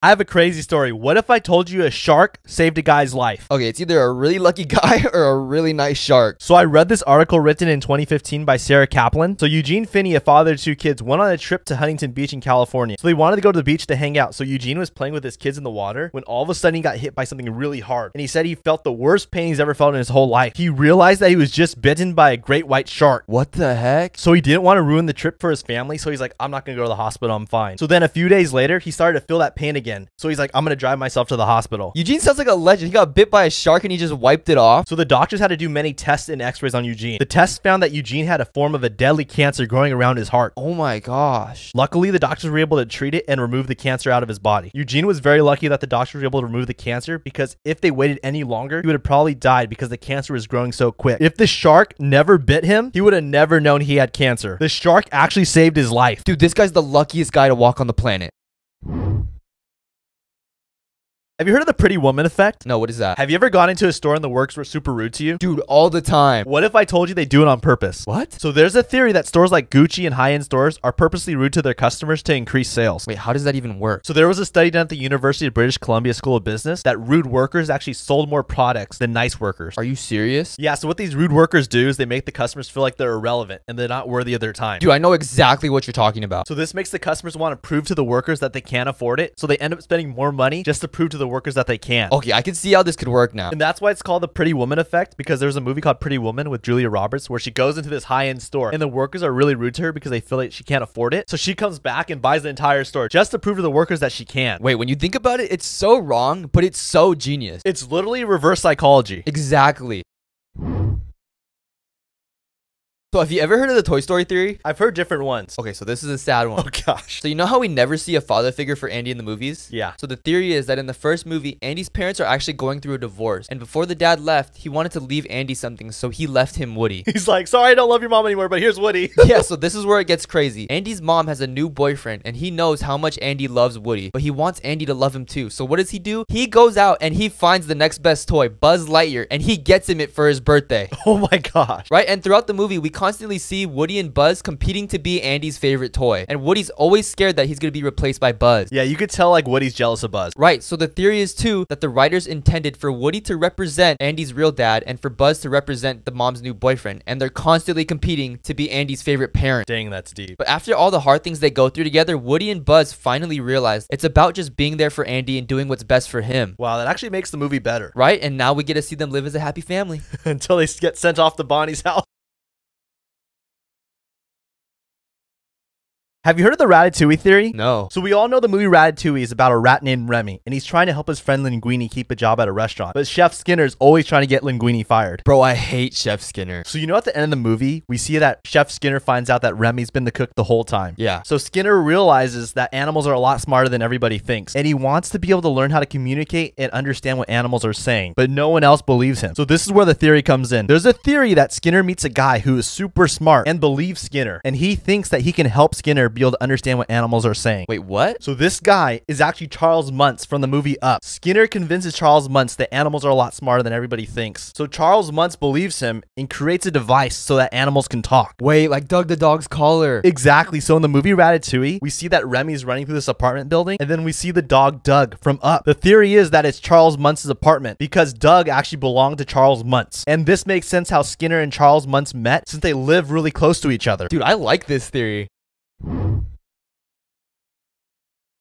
I have a crazy story. What if I told you a shark saved a guy's life? Okay, it's either a really lucky guy or a really nice shark. So I read this article written in 2015 by Sarah Kaplan. So Eugene Finney, a father of 2 kids, went on a trip to Huntington Beach in California. So they wanted to go to the beach to hang out. So Eugene was playing with his kids in the water when all of a sudden he got hit by something really hard. And he said he felt the worst pain he's ever felt in his whole life. He realized that he was just bitten by a great white shark. What the heck? So he didn't want to ruin the trip for his family. So he's like, I'm not going to go to the hospital. I'm fine. So then a few days later, he started to feel that pain again. So he's like, I'm going to drive myself to the hospital. Eugene sounds like a legend. He got bit by a shark and he just wiped it off. So the doctors had to do many tests and x-rays on Eugene. The tests found that Eugene had a form of a deadly cancer growing around his heart. Oh my gosh. Luckily, the doctors were able to treat it and remove the cancer out of his body. Eugene was very lucky that the doctors were able to remove the cancer, because if they waited any longer, he would have probably died because the cancer was growing so quick. If the shark never bit him, he would have never known he had cancer. The shark actually saved his life. Dude, this guy's the luckiest guy to walk on the planet. Have you heard of the pretty woman effect? No, what is that? Have you ever gone into a store and the workers were super rude to you? Dude, all the time. What if I told you they do it on purpose? What? So there's a theory that stores like Gucci and high-end stores are purposely rude to their customers to increase sales. Wait, how does that even work? So there was a study done at the University of British Columbia School of Business that rude workers actually sold more products than nice workers. Are you serious? Yeah, so what these rude workers do is they make the customers feel like they're irrelevant and they're not worthy of their time. Dude, I know exactly what you're talking about. So this makes the customers want to prove to the workers that they can't afford it, so they end up spending more money just to prove to the workers that they can. Okay, I can see how this could work now. And that's why it's called the pretty woman effect, because there's a movie called Pretty Woman with Julia Roberts where she goes into this high-end store and the workers are really rude to her because they feel like she can't afford it. So she comes back and buys the entire store just to prove to the workers that she can. Wait, when you think about it, it's so wrong, but it's so genius. It's literally reverse psychology. Exactly. So have you ever heard of the Toy Story theory? I've heard different ones. Okay, so this is a sad one. Oh gosh. So you know how we never see a father figure for Andy in the movies? Yeah. So the theory is that in the first movie, Andy's parents are actually going through a divorce. And before the dad left, he wanted to leave Andy something, so he left him Woody. He's like, sorry, I don't love your mom anymore, but here's Woody. Yeah, so this is where it gets crazy. Andy's mom has a new boyfriend, and he knows how much Andy loves Woody, but he wants Andy to love him too. So what does he do? He goes out and he finds the next best toy, Buzz Lightyear, and he gets him it for his birthday. Oh my gosh. Right? And throughout the movie, we constantly see Woody and Buzz competing to be Andy's favorite toy. And Woody's always scared that he's going to be replaced by Buzz. Yeah, you could tell like Woody's jealous of Buzz. Right, so the theory is too that the writers intended for Woody to represent Andy's real dad and for Buzz to represent the mom's new boyfriend. And they're constantly competing to be Andy's favorite parent. Dang, that's deep. But after all the hard things they go through together, Woody and Buzz finally realize it's about just being there for Andy and doing what's best for him. Wow, that actually makes the movie better. Right? And now we get to see them live as a happy family. Until they get sent off to Bonnie's house. Have you heard of the Ratatouille theory? No. So we all know the movie Ratatouille is about a rat named Remy, and he's trying to help his friend Linguini keep a job at a restaurant. But Chef Skinner is always trying to get Linguini fired. Bro, I hate Chef Skinner. So you know at the end of the movie, we see that Chef Skinner finds out that Remy's been the cook the whole time. Yeah. So Skinner realizes that animals are a lot smarter than everybody thinks, and he wants to be able to learn how to communicate and understand what animals are saying, but no one else believes him. So this is where the theory comes in. There's a theory that Skinner meets a guy who is super smart and believes Skinner, and he thinks that he can help Skinner be able to understand what animals are saying. Wait, what? So this guy is actually Charles Muntz from the movie Up. Skinner convinces Charles Muntz that animals are a lot smarter than everybody thinks. So Charles Muntz believes him and creates a device so that animals can talk. Wait, like Doug the dog's collar. Exactly. So in the movie Ratatouille, we see that Remy's running through this apartment building, and then we see the dog Doug from Up. The theory is that it's Charles Muntz's apartment because Doug actually belonged to Charles Muntz. And this makes sense how Skinner and Charles Muntz met since they live really close to each other. Dude, I like this theory.